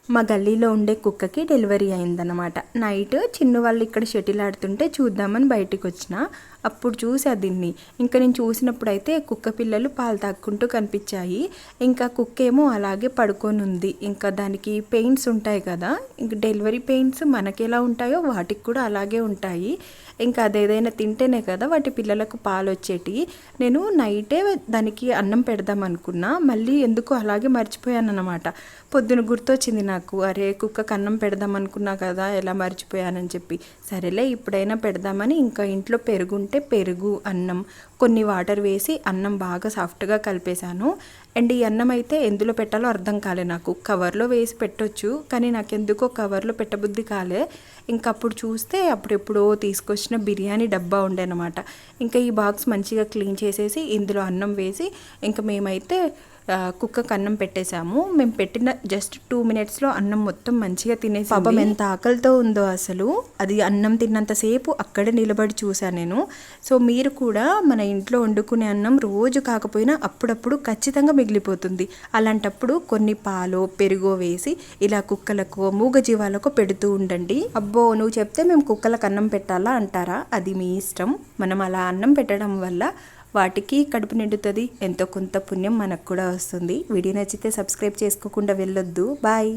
మా గల్లీలో ఉండే కుక్కకి డెలివరీ అయిందన్నమాట. నైట్ చిన్ను వాళ్ళు ఇక్కడ షటిల్ ఆడుతుంటే చూద్దామని బయటికి వచ్చిన. అప్పుడు చూసా దీన్ని. ఇంకా నేను చూసినప్పుడైతే కుక్క పిల్లలు పాలు తాక్కుంటూ కనిపించాయి. ఇంకా కుక్క ఏమో అలాగే పడుకొని ఉంది. ఇంకా దానికి పెయిన్స్ ఉంటాయి కదా, ఇంక డెలివరీ పెయిన్స్ మనకి ఎలా ఉంటాయో వాటికి కూడా అలాగే ఉంటాయి. ఇంకా అదేదైనా తింటేనే కదా వాటి పిల్లలకు పాలు వచ్చేటి. నేను నైటే దానికి అన్నం పెడదాం అనుకున్నా, మళ్ళీ ఎందుకో అలాగే మర్చిపోయాను అన్నమాట. పొద్దున గుర్తొచ్చింది నాకు, అరే కుక్కకు అన్నం పెడదాం అనుకున్నా కదా, ఎలా మర్చిపోయానని చెప్పి. సరేలే ఇప్పుడైనా పెడదామని ఇంకా ఇంట్లో పెరుగు ఉంటే పెరుగు, అన్నం, కొన్ని వాటర్ వేసి అన్నం బాగా సాఫ్ట్గా కలిపేశాను. అండ్ ఈ అన్నం అయితే ఎందులో పెట్టాలో అర్థం కాలే నాకు. కవర్లో వేసి పెట్టొచ్చు, కానీ నాకెందుకో కవర్లో పెట్టబుద్ధి కాలే. ఇంకా అప్పుడు చూస్తే అప్పుడెప్పుడో తీసుకొచ్చిన బిర్యానీ డబ్బా ఉండే అనమాట. ఇంకా ఈ బాక్స్ మంచిగా క్లీన్ చేసేసి ఇందులో అన్నం వేసి ఇంకా మేమైతే కుక్కకు అన్నం పెట్టేశాము. మేము పెట్టిన జస్ట్ 2 minutesలో అన్నం మొత్తం మంచిగా తినేసి, పాపం ఎంత ఆకలితో ఉందో అసలు. అది అన్నం తిన్నంతసేపు అక్కడే నిలబడి చూశాను నేను. సో మీరు కూడా మన ఇంట్లో వండుకునే అన్నం రోజు కాకపోయినా అప్పుడప్పుడు ఖచ్చితంగా మిగిలిపోతుంది. అలాంటప్పుడు కొన్ని పాలో పెరుగో వేసి ఇలా కుక్కలకు మూగజీవాలకు పెడుతూ ఉండండి. అబ్బో నువ్వు చెప్తే మేము కుక్కలకు అన్నం పెట్టాలా అంటారా? అది మీ ఇష్టం. మనం అలా అన్నం పెట్టడం వల్ల వాటికి కడుపు నిండుతుంది, ఎంతో కొంత పుణ్యం మనకు కూడా వస్తుంది. వీడియో నచ్చితే సబ్స్క్రైబ్ చేసుకోకుండా వెళ్ళొద్దు. బాయ్.